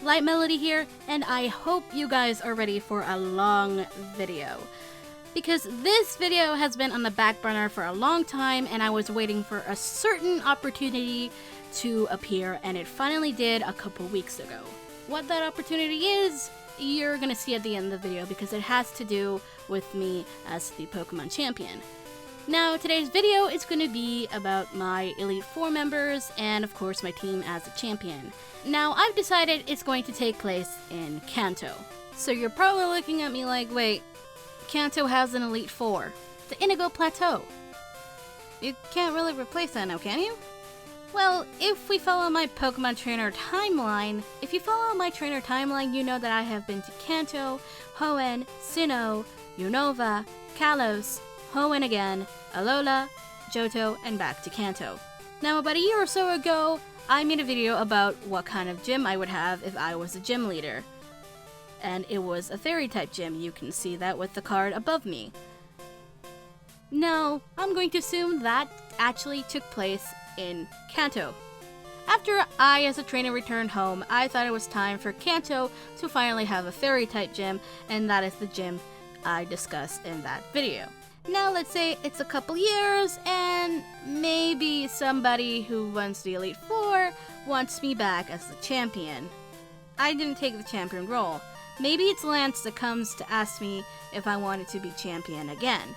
Light Melody here, and I hope you guys are ready for a long video. Because this video has been on the back burner for a long time, and I was waiting for a certain opportunity to appear, and it finally did a couple weeks ago. What that opportunity is, you're gonna see at the end of the video, because it has to do with me as the Pokemon champion. Now, today's video is going to be about my Elite Four members and, of course, my team as a champion. Now, I've decided it's going to take place in Kanto. So you're probably looking at me like, wait, Kanto has an Elite Four. The Indigo Plateau. You can't really replace that now, can you? Well, if we follow my Pokemon Trainer timeline, you know that I have been to Kanto, Hoenn, Sinnoh, Unova, Kalos, Hoenn again, Alola, Johto, and back to Kanto. Now, about a year or so ago, I made a video about what kind of gym I would have if I was a gym leader. And it was a Fairy-type gym. You can see that with the card above me. Now, I'm going to assume that actually took place in Kanto. After I, as a trainer, returned home, I thought it was time for Kanto to finally have a Fairy-type gym, and that is the gym I discussed in that video. Now let's say it's a couple years and maybe somebody who runs the Elite Four wants me back as the champion. I didn't take the champion role. Maybe it's Lance that comes to ask me if I wanted to be champion again.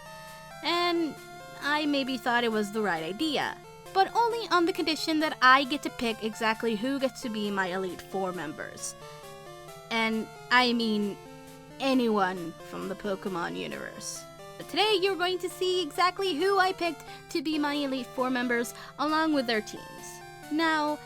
And I maybe thought it was the right idea, but only on the condition that I get to pick exactly who gets to be my Elite Four members. And I mean anyone from the Pokemon universe. But today you're going to see exactly who I picked to be my Elite Four members along with their teams. Now,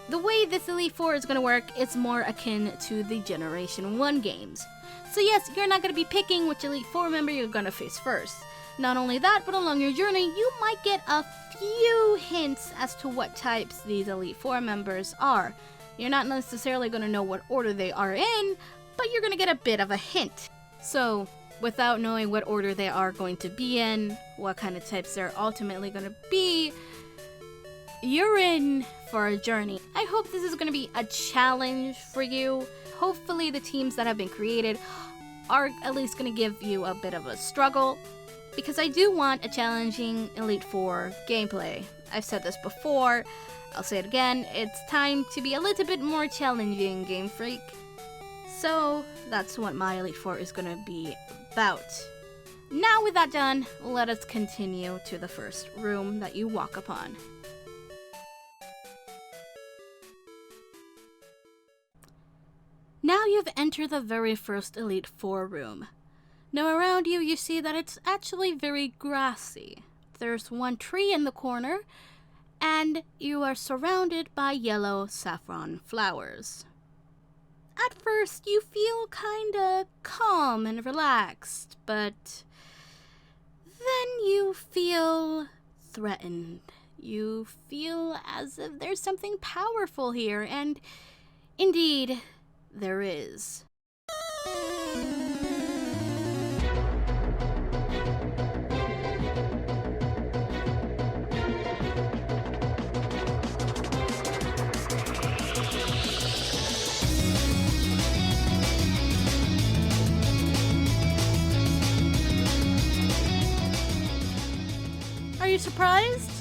the way this Elite Four is going to work is more akin to the Generation 1 games. So yes, you're not going to be picking which Elite Four member you're going to face first. Not only that, but along your journey, you might get a few hints as to what types these Elite Four members are. You're not necessarily going to know what order they are in, but you're going to get a bit of a hint. So, without knowing what order they are going to be in, what kind of types they're ultimately going to be, you're in for a journey. I hope this is going to be a challenge for you. Hopefully the teams that have been created are at least going to give you a bit of a struggle, because I do want a challenging Elite Four gameplay. I've said this before, I'll say it again, it's time to be a little bit more challenging, Game Freak. So that's what my Elite Four is going to be about. Now with that done, let us continue to the first room that you walk upon. Now you've entered the very first Elite Four room. Now around you, you see that it's actually very grassy. There's one tree in the corner, and you are surrounded by yellow saffron flowers. At first, you feel kinda calm and relaxed, but then you feel threatened. You feel as if there's something powerful here, and indeed, there is. Are you surprised?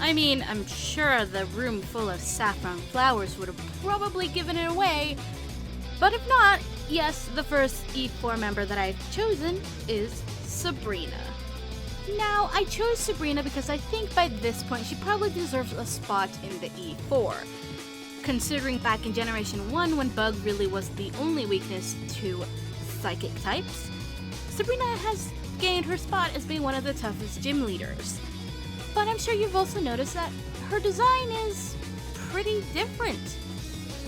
I mean, I'm sure the room full of saffron flowers would have probably given it away, but if not, yes, the first E4 member that I've chosen is Sabrina. Now, I chose Sabrina because I think by this point she probably deserves a spot in the E4, considering back in Generation 1 when Bug really was the only weakness to psychic types, Sabrina has gained her spot as being one of the toughest gym leaders. But I'm sure you've also noticed that her design is pretty different.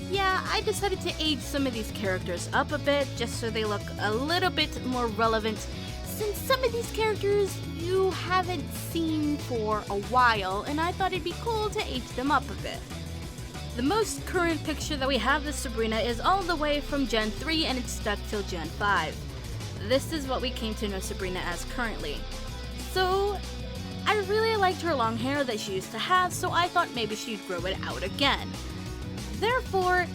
Yeah, I decided to age some of these characters up a bit just so they look a little bit more relevant, since some of these characters you haven't seen for a while, and I thought it'd be cool to age them up a bit. The most current picture that we have of Sabrina is all the way from Gen 3 and it's stuck till Gen 5. This is what we came to know Sabrina as currently. So, I really liked her long hair that she used to have, so I thought maybe she'd grow it out again. Therefore,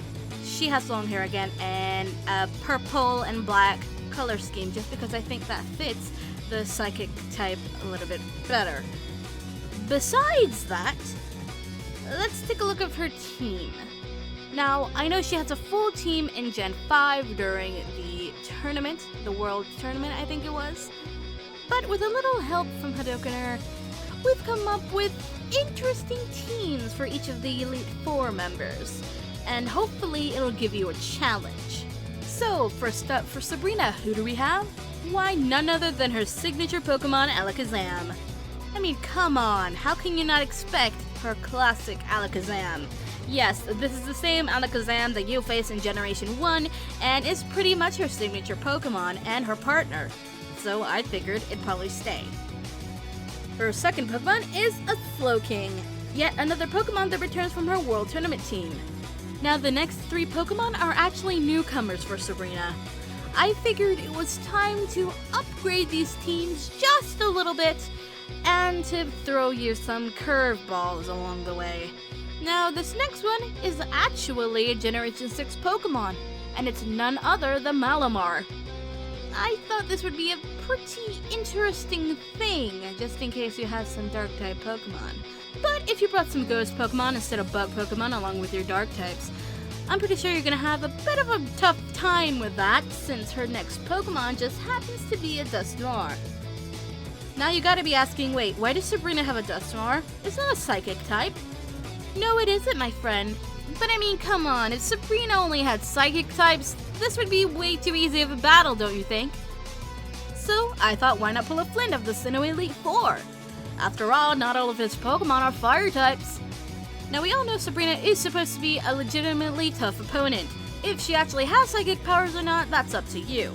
she has long hair again and a purple and black color scheme just because I think that fits the psychic type a little bit better. Besides that, let's take a look at her team. Now, I know she has a full team in Gen 5 during the tournament, the World Tournament I think it was. But with a little help from Hadokener, we've come up with interesting teams for each of the Elite Four members. And hopefully it'll give you a challenge. So, first up for Sabrina, who do we have? Why, none other than her signature Pokemon, Alakazam. I mean, come on, how can you not expect her classic Alakazam? Yes, this is the same Alakazam that you face in Generation 1, and is pretty much her signature Pokemon and her partner. So I figured it'd probably stay. Her second Pokemon is a Slowking, yet another Pokemon that returns from her World Tournament team. Now the next 3 Pokemon are actually newcomers for Sabrina. I figured it was time to upgrade these teams just a little bit, and to throw you some curveballs along the way. Now, this next one is actually a Generation 6 Pokemon, and it's none other than Malamar. I thought this would be a pretty interesting thing, just in case you have some Dark-type Pokemon. But if you brought some Ghost Pokemon instead of Bug Pokemon along with your Dark types, I'm pretty sure you're gonna have a bit of a tough time with that, since her next Pokemon just happens to be a Dusknoir. Now you gotta be asking, wait, why does Sabrina have a Dusknoir? It's not a Psychic type. No, it isn't, my friend. But I mean, come on, if Sabrina only had Psychic types, this would be way too easy of a battle, don't you think? So, I thought why not pull a Flint of the Sinnoh Elite Four? After all, not all of his Pokemon are Fire types. Now we all know Sabrina is supposed to be a legitimately tough opponent. If she actually has Psychic powers or not, that's up to you.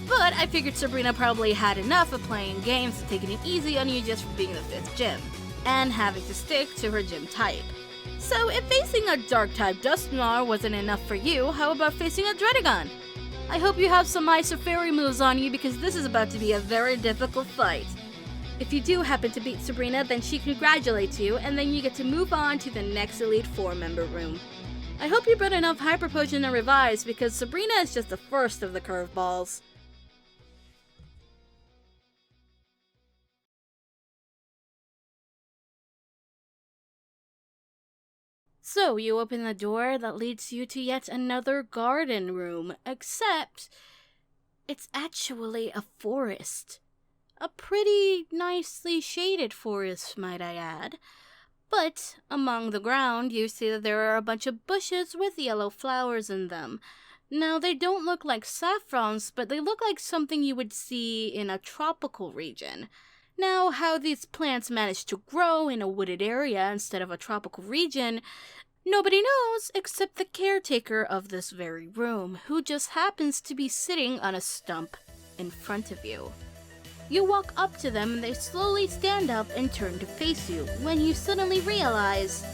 But I figured Sabrina probably had enough of playing games and taking it easy on you just for being the 5th gym, and having to stick to her gym type. So if facing a Dark-type Dusknoir wasn't enough for you, how about facing a Dredagon? I hope you have some Ice or Fairy moves on you because this is about to be a very difficult fight. If you do happen to beat Sabrina, then she congratulates you, and then you get to move on to the next Elite Four member room. I hope you brought enough Hyper Potion and Revives because Sabrina is just the first of the curveballs. So you open the door that leads you to yet another garden room, except it's actually a forest. A pretty nicely shaded forest, might I add. But among the ground, you see that there are a bunch of bushes with yellow flowers in them. Now, they don't look like saffrons, but they look like something you would see in a tropical region. Now, how these plants manage to grow in a wooded area instead of a tropical region, nobody knows except the caretaker of this very room, who just happens to be sitting on a stump in front of you. You walk up to them and they slowly stand up and turn to face you, when you suddenly realize...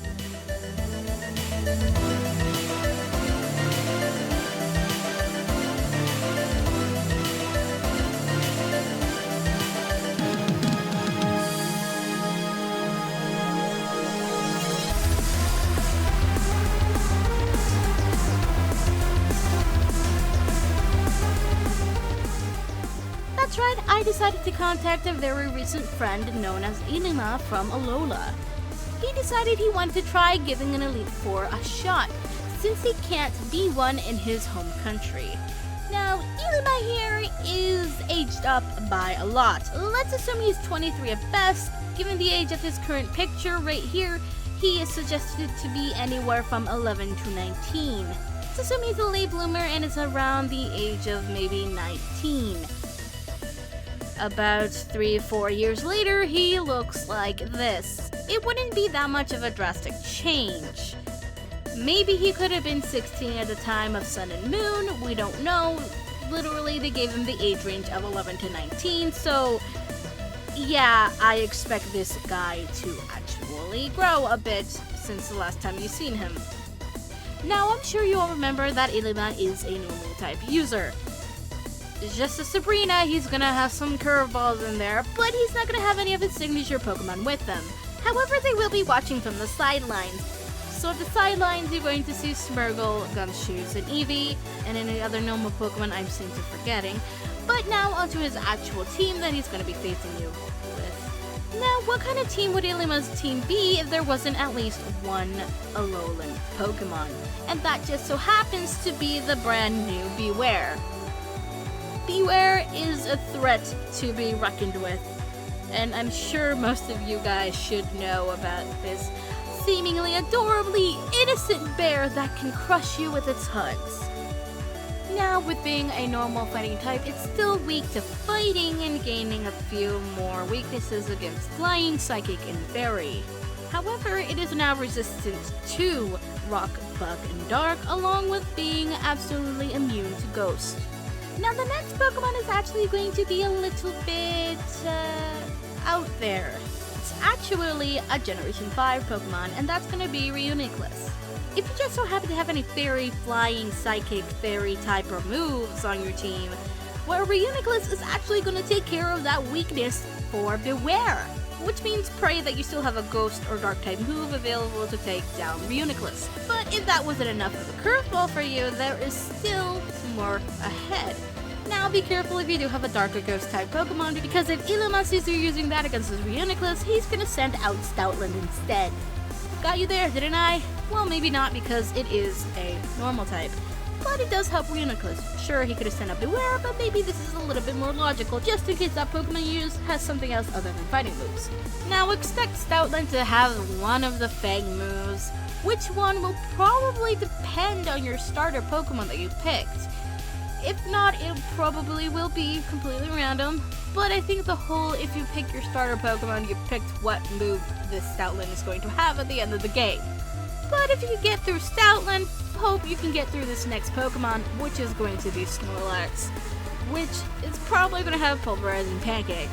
That's right, I decided to contact a very recent friend known as Ilima from Alola. He decided he wanted to try giving an Elite Four a shot, since he can't be one in his home country. Now, Ilima here is aged up by a lot. Let's assume he's 23 at best. Given the age of his current picture right here, he is suggested to be anywhere from 11 to 19. Let's assume he's a late bloomer and is around the age of maybe 19. About 3-4 years later, he looks like this. It wouldn't be that much of a drastic change. Maybe he could have been 16 at the time of Sun and Moon, we don't know. Literally, they gave him the age range of 11 to 19, so yeah, I expect this guy to actually grow a bit since the last time you've seen him. Now, I'm sure you all remember that Ilima is a normal type user. Just as Sabrina, he's gonna have some curveballs in there, but he's not gonna have any of his signature Pokemon with them. However, they will be watching from the sidelines. So at the sidelines, you're going to see Smeargle, Gumshoes, and Eevee, and any other normal Pokemon I seem to forgetting. But now onto his actual team that he's going to be facing you with. Now, what kind of team would Ilima's team be if there wasn't at least one Alolan Pokemon? And that just so happens to be the brand new Beware. Beware is a threat to be reckoned with, and I'm sure most of you guys should know about this seemingly adorably innocent bear that can crush you with its hugs. Now, with being a normal fighting type, it's still weak to fighting and gaining a few more weaknesses against Flying, Psychic, and Fairy. However, it is now resistant to Rock, Bug, and Dark, along with being absolutely immune to Ghost. Now, the next Pokemon is actually going to be a little bit out there. It's actually a Generation 5 Pokemon, and that's going to be Reuniclus. If you just so happen to have any Fairy, Flying, Psychic, Fairy type or moves on your team, well, Reuniclus is actually going to take care of that weakness for Beware, which means pray that you still have a Ghost or Dark type move available to take down Reuniclus. But if that wasn't enough of a curveball for you, there is still more ahead. Now be careful if you do have a Dark or Ghost type Pokemon, because if Ilima sees you using that against his Reuniclus, he's gonna send out Stoutland instead. Got you there, didn't I? Well, maybe not, because it is a normal type. But it does help Reuniclus. Sure, he could have sent out Beware, but maybe this is a little bit more logical, just in case that Pokemon you use has something else other than fighting moves. Now expect Stoutland to have one of the Fang moves, which one will probably depend on your starter Pokemon that you picked. If not, it probably will be completely random, but I think the whole if you pick your starter Pokemon, you picked what move this Stoutland is going to have at the end of the game. But if you can get through Stoutland, hope you can get through this next Pokemon, which is going to be Snorlax, which is probably going to have Pulverizing Pancake.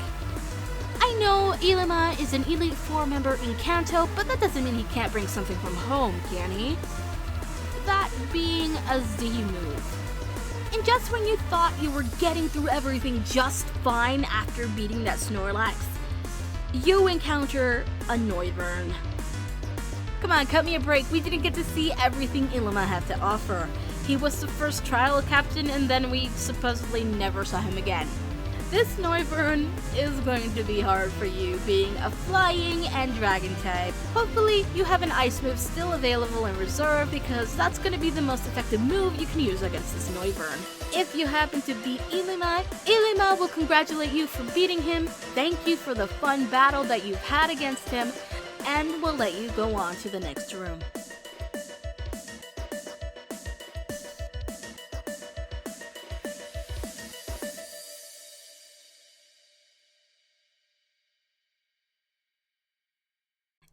I know Ilima is an Elite Four member in Kanto, but that doesn't mean he can't bring something from home, can he? That being a Z move. And just when you thought you were getting through everything just fine after beating that Snorlax, you encounter a Noivern. Come on, cut me a break. We didn't get to see everything Ilima had to offer. He was the first trial captain, and then we supposedly never saw him again. This Noivern is going to be hard for you, being a flying and dragon type. Hopefully, you have an ice move still available in reserve, because that's going to be the most effective move you can use against this Noivern. If you happen to beat Ilima, Ilima will congratulate you for beating him, thank you for the fun battle that you've had against him, and will let you go on to the next room.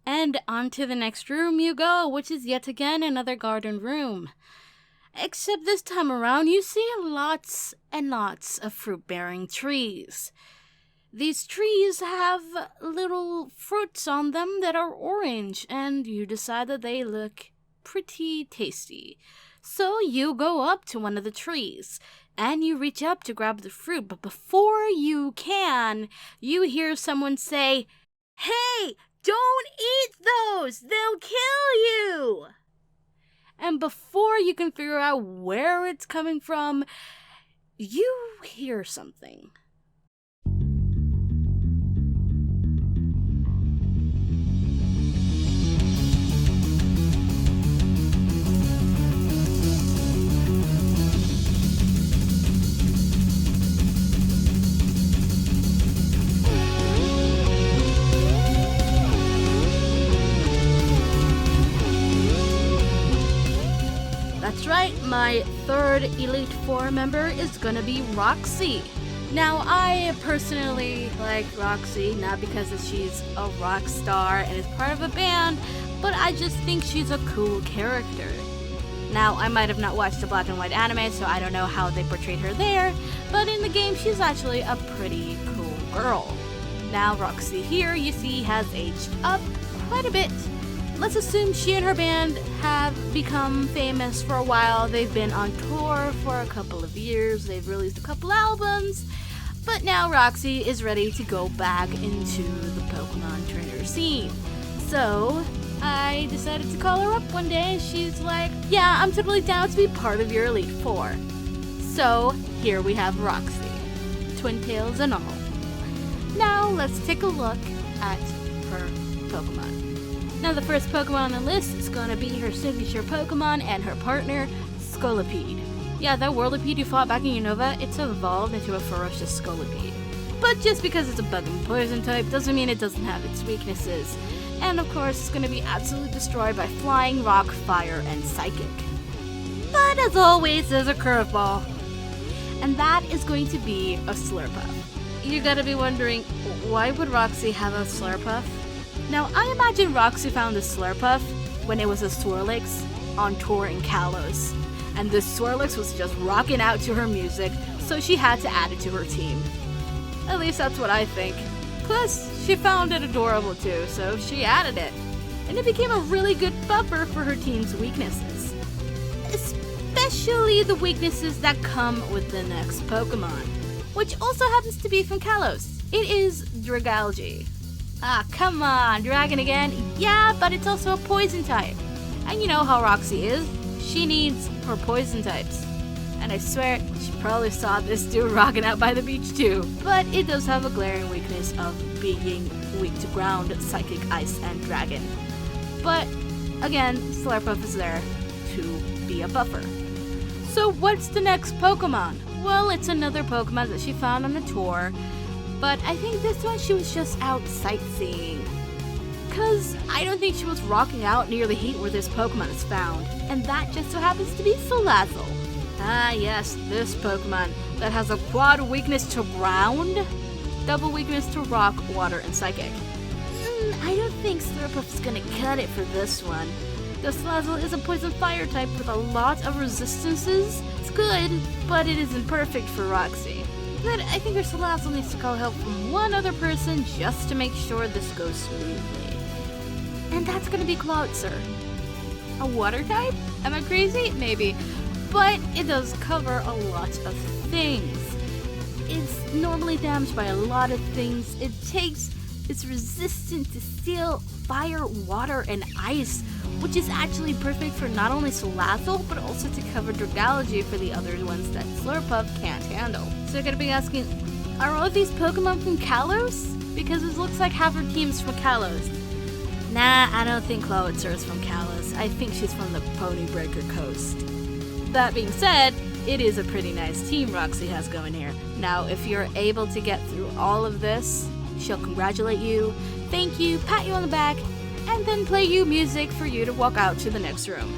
And on to the next room you go, which is yet again another garden room. Except this time around, you see lots and lots of fruit-bearing trees. These trees have little fruits on them that are orange, and you decide that they look pretty tasty. So you go up to one of the trees, and you reach up to grab the fruit, but before you can, you hear someone say, "Hey! Don't eat those! They'll kill you!" And before you can figure out where it's coming from, you hear something. That's right, my third Elite Four member is gonna be Roxy. Now, I personally like Roxy, not because she's a rock star and is part of a band, but I just think she's a cool character. Now, I might have not watched the black and white anime, so I don't know how they portrayed her there, but in the game, she's actually a pretty cool girl. Now, Roxy here, you see, has aged up quite a bit. Let's assume she and her band have become famous for a while. They've been on tour for a couple of years. They've released a couple albums. But now Roxy is ready to go back into the Pokemon trainer scene. So, I decided to call her up one day and she's like, yeah, I'm totally down to be part of your Elite Four. So here we have Roxy, twin tails and all. Now let's take a look at her Pokemon. Now the first Pokemon on the list is going to be her signature Pokemon and her partner, Scolipede. Yeah, that Whirlipede you fought back in Unova, it's evolved into a ferocious Scolipede. But just because it's a bug and poison type doesn't mean it doesn't have its weaknesses. And of course, it's going to be absolutely destroyed by flying, rock, fire, and psychic. But as always, there's a curveball. And that is going to be a Slurpuff. You gotta be wondering, why would Roxy have a Slurpuff? Now, I imagine Roxy found the Slurpuff when it was a Swirlix on tour in Kalos. And this Swirlix was just rocking out to her music, so she had to add it to her team. At least that's what I think. Plus, she found it adorable too, so she added it. And it became a really good buffer for her team's weaknesses. Especially the weaknesses that come with the next Pokemon, which also happens to be from Kalos. It is Dragalge. Ah, come on, Dragon again? Yeah, but it's also a poison type. And you know how Roxy is. She needs her poison types. And I swear, she probably saw this dude rocking out by the beach too. But it does have a glaring weakness of being weak to ground, psychic, ice, and dragon. But again, Slurpuff is there to be a buffer. So what's the next Pokemon? Well, it's another Pokemon that she found on the tour. But I think this one she was just out sightseeing. Cause I don't think she was rocking out near the heat where this Pokemon is found. And that just so happens to be Salazzle. Ah yes, this Pokemon that has a quad weakness to ground, double weakness to rock, water, and psychic. I don't think Slurpuff's gonna cut it for this one. The Salazzle is a poison fire type with a lot of resistances. It's good, but it isn't perfect for Roxy. But I think her Salazzle needs to call help from one other person just to make sure this goes smoothly. And that's gonna be Cloudser. A water type? Am I crazy? Maybe. But it does cover a lot of things. It's normally damaged by a lot of things. It's resistant to steel, fire, water, and ice, which is actually perfect for not only Salazzle, but also to cover Dragalge for the other ones that Slurpuff can't handle. So you're gonna be asking, are all of these Pokemon from Kalos? Because it looks like half her team's from Kalos. Nah, I don't think Cloudser is from Kalos. I think she's from the Ponybreaker Coast. That being said, it is a pretty nice team Roxy has going here. Now, if you're able to get through all of this, she'll congratulate you, thank you, pat you on the back, and then play you music for you to walk out to the next room.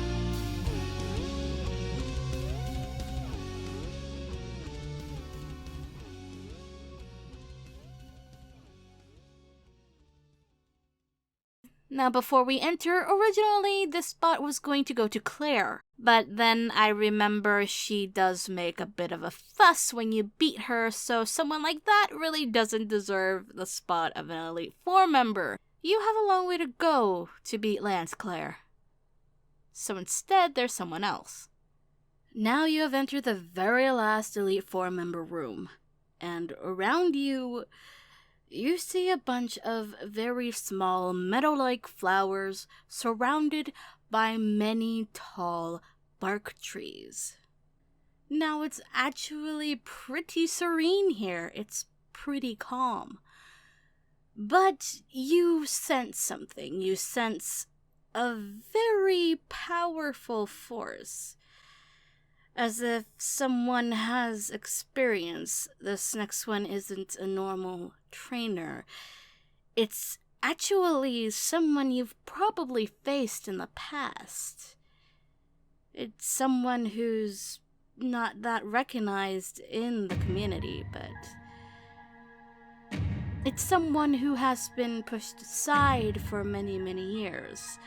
Now, before we enter, originally this spot was going to go to Claire, but then I remember she does make a bit of a fuss when you beat her, so someone like that really doesn't deserve the spot of an Elite Four member. You have a long way to go to beat Lance, Claire. So instead, there's someone else. Now you have entered the very last Elite Four member room, and around you see a bunch of very small meadow-like flowers surrounded by many tall bark trees. Now it's actually pretty serene here. It's pretty calm. But you sense something. You sense a very powerful force. As if someone has experience. This next one isn't a normal trainer. It's actually someone you've probably faced in the past. It's someone who's not that recognized in the community, but it's someone who has been pushed aside for many, many years.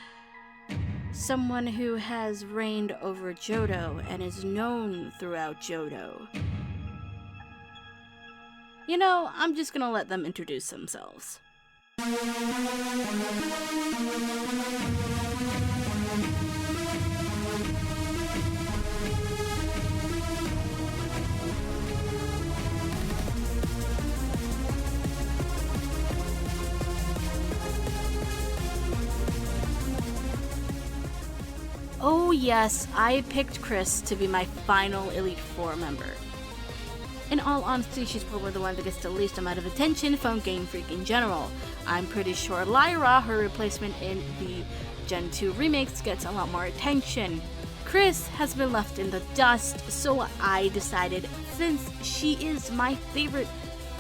Someone who has reigned over Johto and is known throughout Johto. You know, I'm just gonna let them introduce themselves. Oh yes, I picked Chris to be my final Elite Four member. In all honesty, she's probably the one that gets the least amount of attention from Game Freak in general. I'm pretty sure Lyra, her replacement in the Gen 2 remakes, gets a lot more attention. Chris has been left in the dust, so I decided, since she is my favorite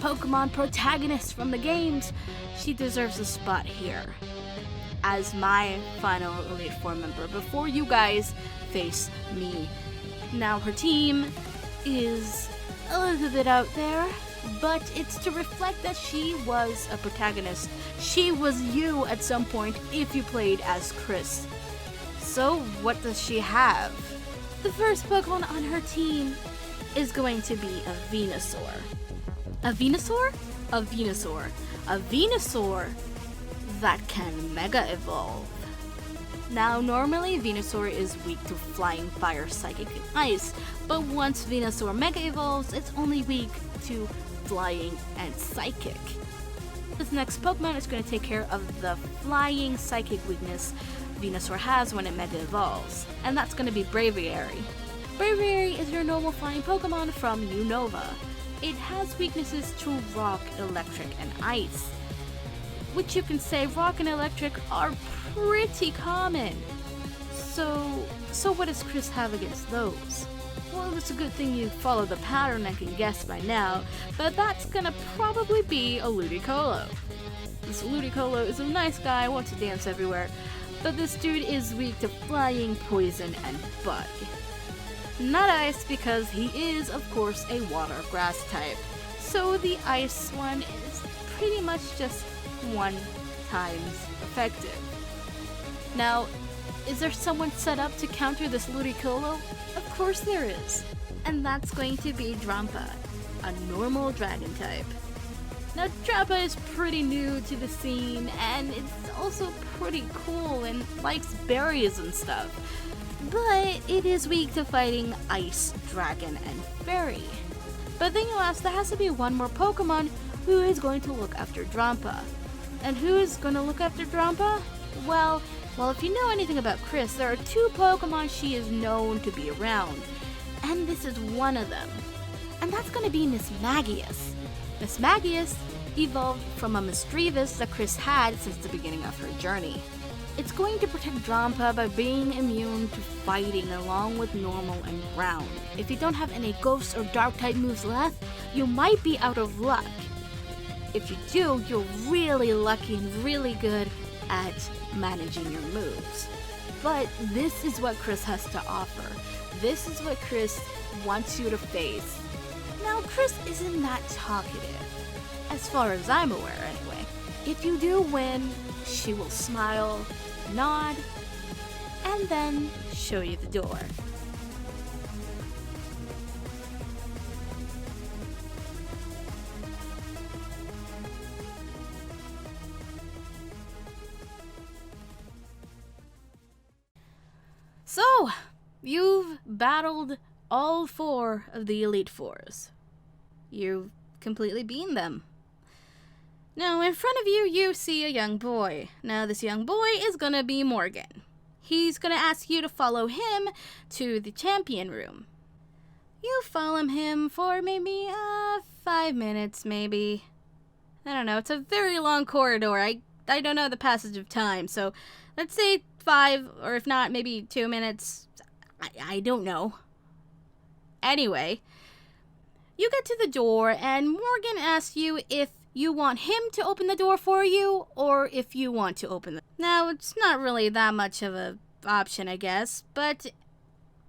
Pokemon protagonist from the games, she deserves a spot here as my final Elite Four member before you guys face me. Now her team is a little bit out there, but it's to reflect that she was a protagonist. She was you at some point if you played as Chris. So what does she have? The first Pokemon on her team is going to be a Venusaur. A Venusaur? A Venusaur. A Venusaur that can Mega Evolve. Now, normally Venusaur is weak to Flying, Fire, Psychic, and Ice, but once Venusaur Mega Evolves, it's only weak to Flying and Psychic. This next Pokemon is going to take care of the Flying Psychic weakness Venusaur has when it Mega Evolves, and that's going to be Braviary. Braviary is your normal flying Pokemon from Unova. It has weaknesses to Rock, Electric, and Ice, which you can say Rock and Electric are pretty common. So what does Chris have against those? Well, it's a good thing you follow the pattern and can guess by now, but that's gonna probably be a Ludicolo. This Ludicolo is a nice guy, wants to dance everywhere, but this dude is weak to Flying, Poison, and Bug. Not Ice, because he is, of course, a Water Grass type, so the Ice one is pretty much just 1 times effective. Now, is there someone set up to counter this Ludicolo? Of course there is. And that's going to be Drampa, a normal dragon type. Now, Drampa is pretty new to the scene, and it's also pretty cool and likes berries and stuff. But it is weak to fighting Ice, Dragon, and Fairy. But then you'll ask, there has to be one more Pokemon who is going to look after Drampa. And who is going to look after Drampa? Well, if you know anything about Chris, there are 2 Pokemon she is known to be around. And this is one of them. And that's going to be Miss Magius. Miss Magius evolved from a Misdreavus that Chris had since the beginning of her journey. It's going to protect Drampa by being immune to fighting along with normal and ground. If you don't have any ghost or dark type moves left, you might be out of luck. If you do, you're really lucky and really good at managing your moves. But this is what Chris has to offer. This is what Chris wants you to face. Now, Chris isn't that talkative, as far as I'm aware anyway. If you do win, she will smile, nod, and then show you the door. So, you've battled all 4 of the Elite Fours. You've completely beaten them. Now, in front of you, you see a young boy. Now, this young boy is gonna be Morgan. He's gonna ask you to follow him to the champion room. You follow him for maybe 5 minutes, maybe. I don't know, it's a very long corridor. I don't know the passage of time, so let's say 5, or if not, maybe 2 minutes. I don't know. Anyway, you get to the door, and Morgan asks you if you want him to open the door for you, or if you want to open it. Now, it's not really that much of a option, I guess, but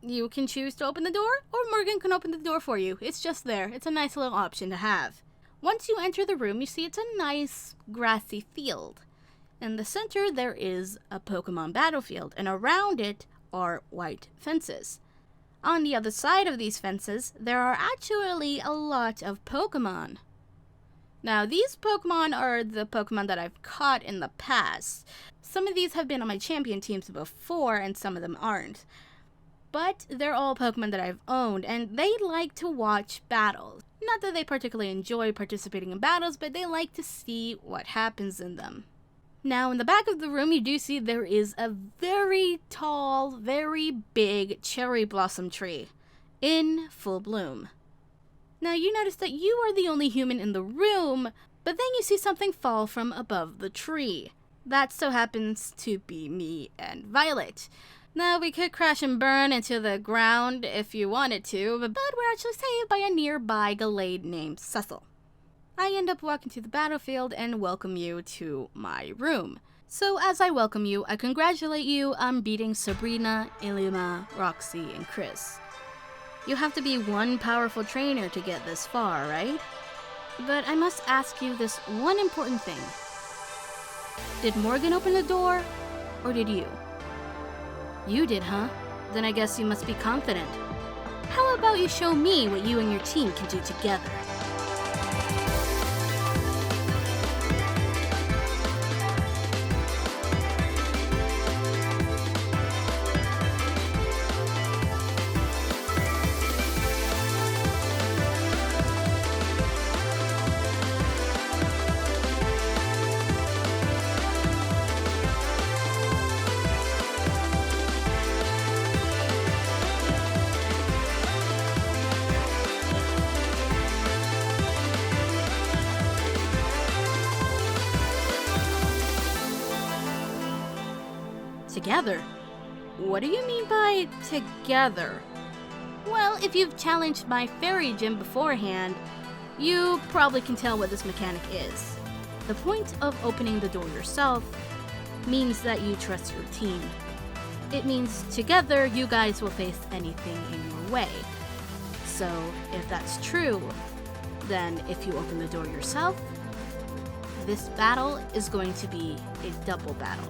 you can choose to open the door, or Morgan can open the door for you. It's just there. It's a nice little option to have. Once you enter the room, you see it's a nice grassy field. In the center, there is a Pokemon battlefield, and around it are white fences. On the other side of these fences, there are actually a lot of Pokemon. Now, these Pokemon are the Pokemon that I've caught in the past. Some of these have been on my champion teams before, and some of them aren't. But they're all Pokemon that I've owned, and they like to watch battles. Not that they particularly enjoy participating in battles, but they like to see what happens in them. Now, in the back of the room, you do see there is a very tall, very big cherry blossom tree in full bloom. Now, you notice that you are the only human in the room, but then you see something fall from above the tree. That so happens to be me and Violet. Now, we could crash and burn into the ground if you wanted to, but we're actually saved by a nearby Glade named Cecil. I end up walking to the battlefield and welcome you to my room. So as I welcome you, I congratulate you on beating Sabrina, Ilima, Roxy, and Chris. You have to be one powerful trainer to get this far, right? But I must ask you this one important thing. Did Morgan open the door, or did you? You did, huh? Then I guess you must be confident. How about you show me what you and your team can do together? Together? What do you mean by together? Well, if you've challenged my fairy gym beforehand, you probably can tell what this mechanic is. The point of opening the door yourself means that you trust your team. It means together you guys will face anything in your way. So if that's true, then if you open the door yourself, this battle is going to be a double battle.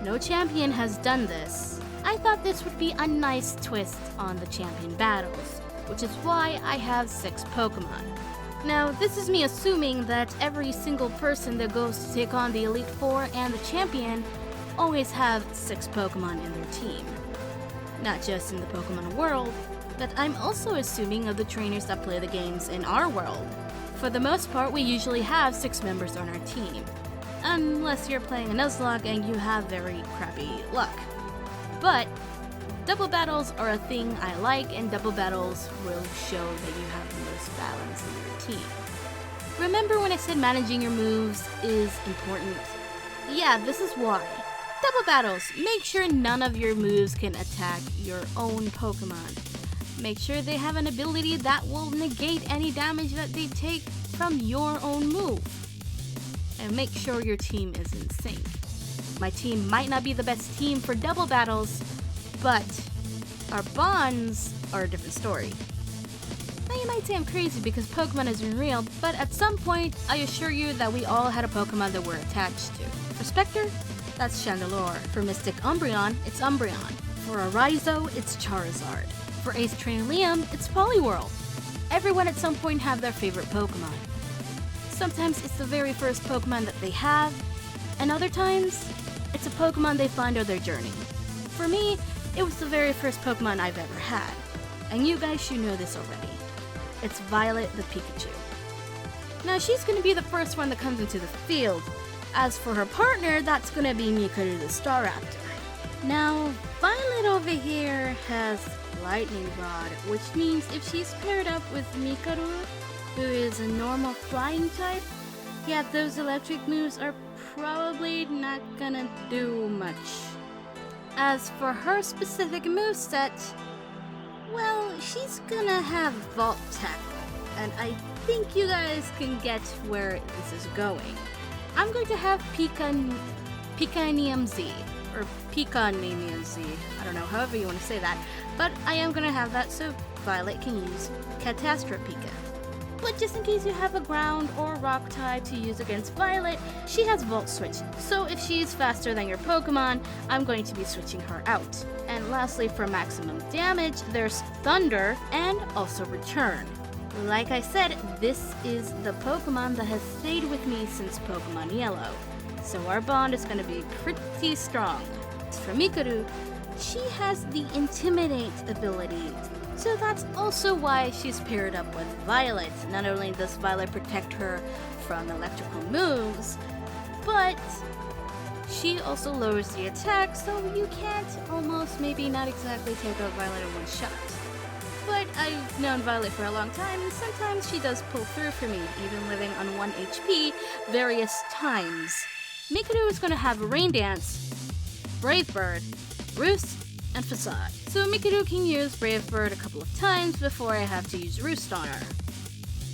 No champion has done this. I thought this would be a nice twist on the champion battles, which is why I have 6 Pokemon. Now, this is me assuming that every single person that goes to take on the Elite Four and the champion always have 6 Pokemon in their team. Not just in the Pokemon world, but I'm also assuming of the trainers that play the games in our world. For the most part, we usually have 6 members on our team. Unless you're playing a Nuzlocke and you have very crappy luck. But double battles are a thing I like, and double battles will show that you have the most balance in your team. Remember when I said managing your moves is important? Yeah, this is why. Double battles, make sure none of your moves can attack your own Pokemon. Make sure they have an ability that will negate any damage that they take from your own move. And make sure your team is in sync. My team might not be the best team for double battles, but our bonds are a different story. Now you might say I'm crazy because Pokemon isn't real, but at some point, I assure you that we all had a Pokemon that we're attached to. For Spectre, that's Chandelure. For Mystic Umbreon, it's Umbreon. For Arizo, it's Charizard. For Ace Trainer Liam, it's Poliwhirl. Everyone at some point have their favorite Pokemon. Sometimes it's the very first Pokemon that they have, and other times, it's a Pokemon they find on their journey. For me, it was the very first Pokemon I've ever had, and you guys should know this already. It's Violet the Pikachu. Now she's going to be the first one that comes into the field. As for her partner, that's going to be Mikaru the Staraptor. Now, Violet over here has Lightning Rod, which means if she's paired up with Mikaru, who is a normal flying type, yeah, those electric moves are probably not gonna do much. As for her specific moveset, well, she's gonna have Volt Tackle, and I think you guys can get where this is going. I'm going to have Picanium Z, or Picanium Z, I don't know, however you want to say that, but I am gonna have that so Violet can use Catastra Pika. But just in case you have a ground or rock type to use against Violet, she has Volt Switch, so if she's faster than your Pokemon, I'm going to be switching her out. And lastly, for maximum damage, there's Thunder and also Return. Like I said, this is the Pokemon that has stayed with me since Pokemon Yellow, so our bond is going to be pretty strong. As for Mikaru, she has the Intimidate ability. So that's also why she's paired up with Violet. Not only does Violet protect her from electrical moves, but she also lowers the attack, so you can't almost, maybe not exactly take out Violet in one shot. But I've known Violet for a long time, and sometimes she does pull through for me, even living on 1 HP various times. Mikado is going to have Rain Dance, Brave Bird, Roost, and Facade. So Mikado can use Brave Bird a couple of times before I have to use Roost on her.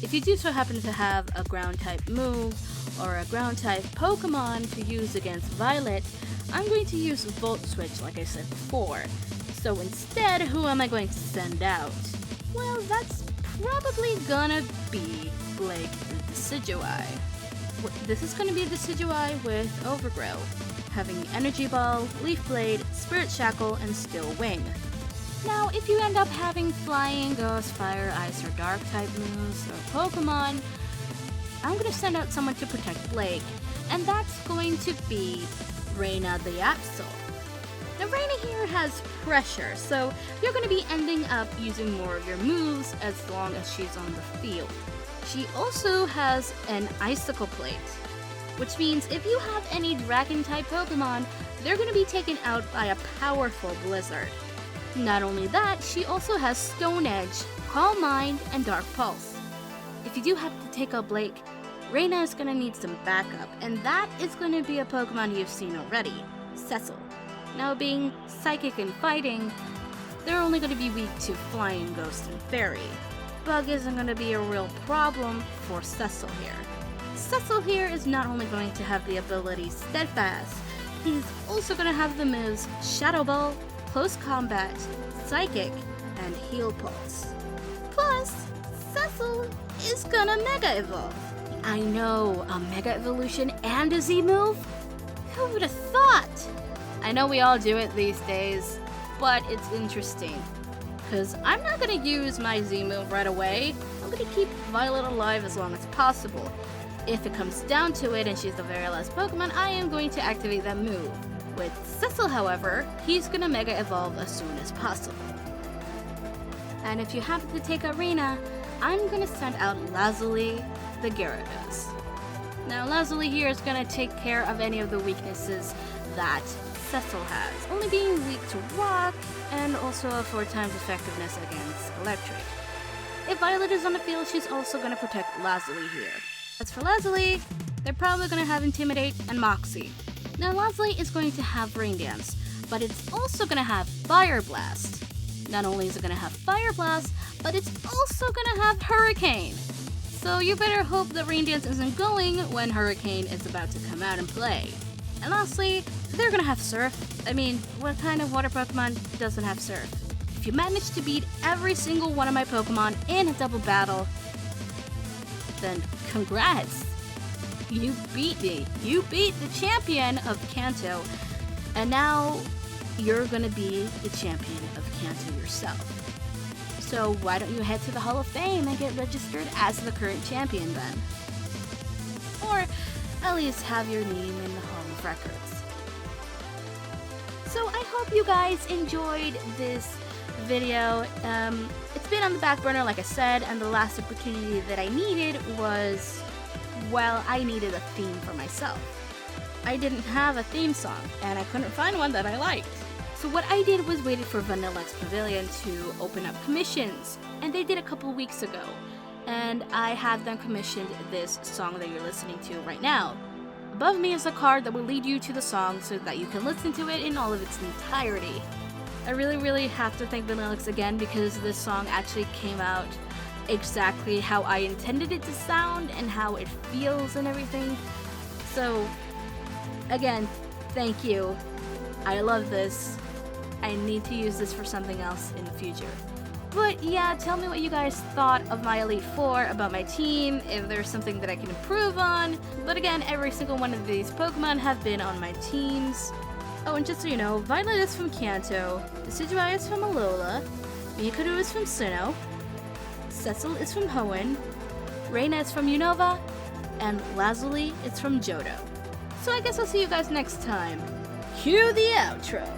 If you do so happen to have a ground type move or a ground type Pokemon to use against Violet, I'm going to use Volt Switch like I said before. So instead, who am I going to send out? Well, that's probably gonna be Blake the Decidueye. This is gonna be the Decidueye with Overgrow, having Energy Ball, Leaf Blade, Spirit Shackle, and Steel Wing. Now, if you end up having Flying, Ghost, Fire, Ice, or Dark type moves or Pokemon, I'm gonna send out someone to protect Blake, and that's going to be Reina the Absol. Now, Reina here has pressure, so you're going to be ending up using more of your moves as long as she's on the field. She also has an Icicle Plate, which means if you have any Dragon-type Pokemon, they're going to be taken out by a powerful Blizzard. Not only that, she also has Stone Edge, Calm Mind, and Dark Pulse. If you do have to take out Blake, Reina is going to need some backup, and that is going to be a Pokemon you've seen already, Cecil. Now, being psychic and fighting, they're only going to be weak to Flying, Ghost, and Fairy. Bug isn't going to be a real problem for Cecil here. Cecil here is not only going to have the ability Steadfast, he's also going to have the moves Shadow Ball, Close Combat, Psychic, and Heal Pulse. Plus, Cecil is gonna Mega Evolve. I know, a Mega Evolution and a Z move? Who would have thought? I know we all do it these days, but it's interesting. Because I'm not going to use my Z move right away. I'm going to keep Violet alive as long as possible. If it comes down to it and she's the very last Pokemon, I am going to activate that move. With Cecil, however, he's going to Mega Evolve as soon as possible. And if you happen to take Arena, I'm going to send out Lazuli the Gyarados. Now, Lazuli here is going to take care of any of the weaknesses that Cecil has, only being weak to Rock and also a 4 times effectiveness against Electric. If Violet is on the field, she's also going to protect Lazuli here. As for Lazuli, they're probably going to have Intimidate and Moxie. Now, Lazuli is going to have Rain Dance, but it's also going to have Fire Blast. Not only is it going to have Fire Blast, but it's also going to have Hurricane. So you better hope that Rain Dance isn't going when Hurricane is about to come out and play. And lastly, they're gonna have Surf. I mean, what kind of water Pokemon doesn't have Surf? If you manage to beat every single one of my Pokemon in a double battle, then congrats! You beat me. You beat the champion of Kanto, and now you're gonna be the champion of Kanto yourself. So why don't you head to the Hall of Fame and get registered as the current champion then? Or at least have your name in the Hall of Records. So I hope you guys enjoyed this video. It's been on the back burner, like I said, and the last opportunity that I needed was, well, I needed a theme for myself. I didn't have a theme song, and I couldn't find one that I liked. So what I did was waited for VanilluxePavilion to open up commissions, and they did a couple weeks ago. And I have them commissioned this song that you're listening to right now. Above me is a card that will lead you to the song so that you can listen to it in all of its entirety. I really have to thank Vanillux again because this song actually came out exactly how I intended it to sound and how it feels and everything. So, again, thank you. I love this. I need to use this for something else in the future. But yeah, tell me what you guys thought of my Elite Four, about my team, if there's something that I can improve on. But again, every single one of these Pokemon have been on my teams. Oh, and just so you know, Violet is from Kanto, Decidueye is from Alola, Mikado is from Sinnoh, Cecil is from Hoenn, Reina is from Unova, and Lazuli is from Johto. So I guess I'll see you guys next time. Cue the outro!